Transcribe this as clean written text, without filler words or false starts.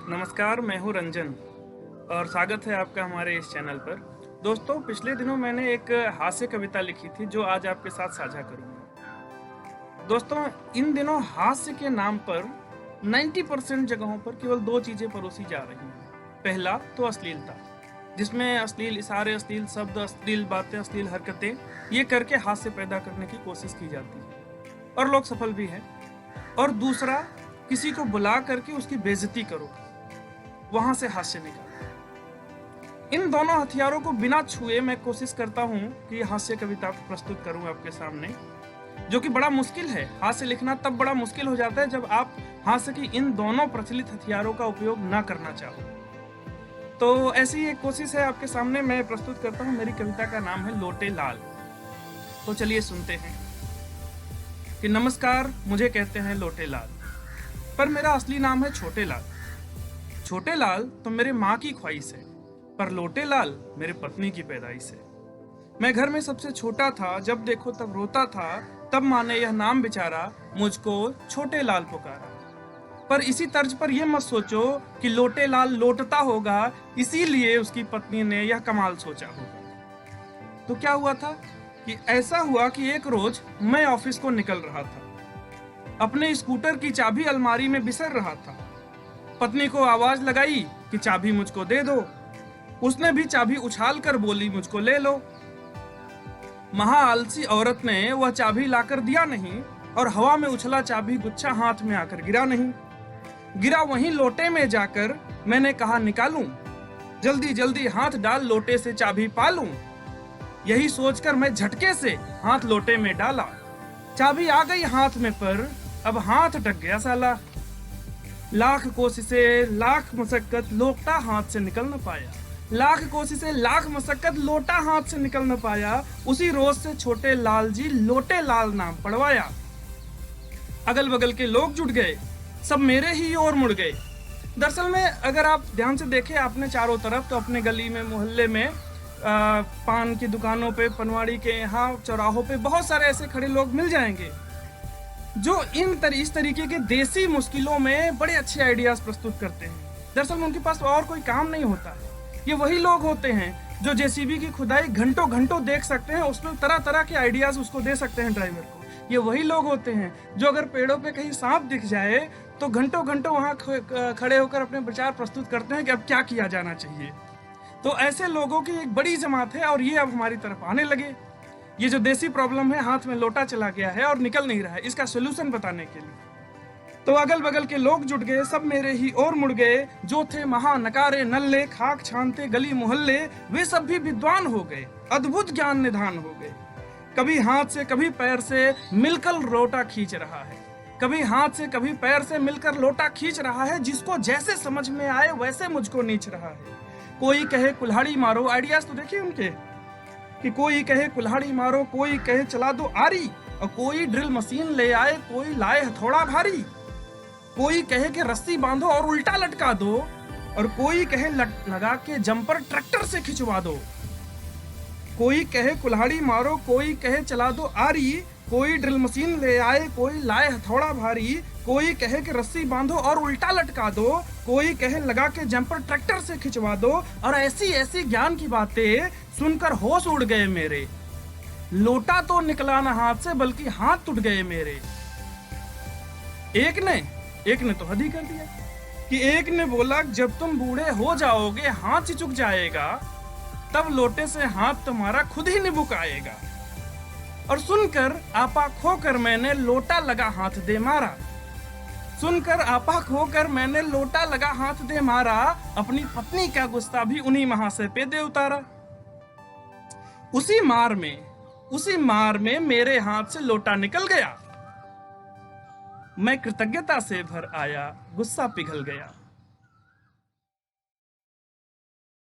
नमस्कार, मैं हूँ रंजन और स्वागत है आपका हमारे इस चैनल पर। दोस्तों, पिछले दिनों मैंने एक हास्य कविता लिखी थी जो आज आपके साथ साझा करूँगा। दोस्तों, इन दिनों हास्य के नाम पर 90% जगहों पर केवल दो चीज़ें परोसी जा रही हैं। पहला तो अश्लीलता, जिसमें अश्लील इशारे, अश्लील शब्द, अश्लील बातें, अश्लील हरकतें ये करके हास्य पैदा करने की कोशिश की जाती है और लोग सफल भी हैं। और दूसरा, किसी को बुला करके उसकी बेइज्जती करो, वहां से हास्य निकालो। इन दोनों हथियारों को बिना छुए मैं कोशिश करता हूं कि हास्य कविता प्रस्तुत करूं आपके सामने, जो कि बड़ा मुश्किल है। हास्य लिखना तब बड़ा मुश्किल हो जाता है जब आप हास्य की इन दोनों प्रचलित हथियारों का उपयोग ना करना चाहो। तो ऐसी एक कोशिश है आपके सामने मैं प्रस्तुत करता हूं। मेरी कविता का नाम है लोटे लाल। तो चलिए सुनते हैं कि नमस्कार, मुझे कहते हैं लोटे लाल, पर मेरा असली नाम है छोटे लाल। छोटे लाल तो मेरे माँ की ख्वाहिश है, पर लोटे लाल मेरे पत्नी की पैदाइश है। मैं घर में सबसे छोटा था, जब देखो तब रोता था, तब माँ ने यह नाम बेचारा मुझको छोटे लाल पुकारा। पर इसी तर्ज पर यह मत सोचो कि लोटे लाल लोटता होगा, इसीलिए उसकी पत्नी ने यह कमाल सोचा होगा। तो क्या हुआ था कि ऐसा हुआ कि एक रोज मैं ऑफिस को निकल रहा था, अपने स्कूटर की चाबी अलमारी में बिसर रहा था। पत्नी को आवाज लगाई कि चाबी मुझको दे दो। उसने भी चाबी उछाल कर बोली, मुझको ले लो। महा आलसी औरत ने वह चाबी लाकर दिया नहीं और हवा में उछला चाबी गुच्छा हाथ में आकर गिरा नहीं। गिरा वहीं लोटे में जाकर। मैंने कहा निकालूं, जल्दी जल्दी हाथ डाल लोटे से चाबी पालूं। यही सोचकर मैं झटके से हाथ लोटे में डाला। चाबी आ गई हाथ में, पर अब हाथ अटक गया साला। लाख कोशिशें लाख मशक्कत लोटा हाथ से निकल न पाया। लाख कोशिशें लाख मशक्कत लोटा हाथ से निकल न पाया। उसी रोज से छोटे लाल जी लोटे लाल नाम पड़वाया। अगल बगल के लोग जुट गए, सब मेरे ही ओर मुड़ गए। दरअसल में अगर आप ध्यान से देखें अपने चारों तरफ, तो अपने गली में, मोहल्ले में, पान की दुकानों पे, पनवाड़ी के यहाँ चौराहों पे बहुत सारे ऐसे खड़े लोग मिल जाएंगे जो इस तरीके के देसी मुश्किलों में बड़े अच्छे आइडियाज प्रस्तुत करते हैं। दरअसल उनके पास और कोई काम नहीं होता है। ये वही लोग होते हैं जो जेसीबी की खुदाई घंटों घंटों देख सकते हैं, उसमें तरह तरह के आइडियाज उसको दे सकते हैं ड्राइवर को। ये वही लोग होते हैं जो अगर पेड़ों पे कहीं सांप दिख जाए तो घंटों घंटों वहाँ खड़े होकर अपने विचार प्रस्तुत करते हैं कि अब क्या किया जाना चाहिए। तो ऐसे लोगों की एक बड़ी जमात है और ये अब हमारी तरफ आने लगे। ये जो देसी प्रॉब्लम है, हाथ में लोटा चला गया है और निकल नहीं रहा है, इसका सोल्यूशन बताने के लिए तो अगल बगल के लोग जुट गए, सब मेरे ही ओर मुड़ गए। जो थे महा नकारे नल्ले, खाक छानते गली मोहल्ले, वे सब भी विद्वान हो गए, अद्भुत ज्ञान निधान हो गए। कभी हाथ से कभी पैर से मिलकर लोटा खींच रहा है, कभी हाथ से कभी पैर से मिलकर लोटा खींच रहा है। जिसको जैसे समझ में आए वैसे मुझको नीच रहा है। कोई कहे कुल्हाड़ी मारो, आइडियाज तो देखिए उनके, कि कोई कहे कुल्हाड़ी मारो, कोई कहे चला दो आरी, और कोई ड्रिल मशीन ले आए, कोई लाए हथौड़ा भारी। कोई कहे कि रस्सी बांधो और उल्टा लटका दो, और कोई कहे लगा के जंपर ट्रैक्टर से खिंचवा दो। कोई कहे कुल्हाड़ी मारो, कोई कहे चला दो आरी, कोई ड्रिल मशीन ले आए, कोई लाए हथौड़ा भारी। कोई कहे कि रस्सी बांधो और उल्टा लटका दो, कोई कहे लगा के जंपर ट्रैक्टर से खिंचवा दो। और ऐसी ऐसी ज्ञान की बातें सुनकर होश उड़ गए मेरे। लोटा तो निकला ना हाथ से, बल्कि हाथ टूट गए मेरे। एक ने तो हद ही कर दिया कि एक ने बोला, जब तुम बूढ़े हो जाओगे हाथ चिचुक जाएगा, तब लोटे से हाथ तुम्हारा खुद ही निबुक आएगा। और सुनकर आपा खोकर मैंने लोटा लगा हाथ दे मारा। सुनकर आपा खोकर मैंने लोटा लगा हाथ दे मारा। अपनी पत्नी का गुस्सा भी उन्हीं महाशय पे दे उतारा। उसी मार में मेरे हाथ से लोटा निकल गया। मैं कृतज्ञता से भर आया, गुस्सा पिघल गया।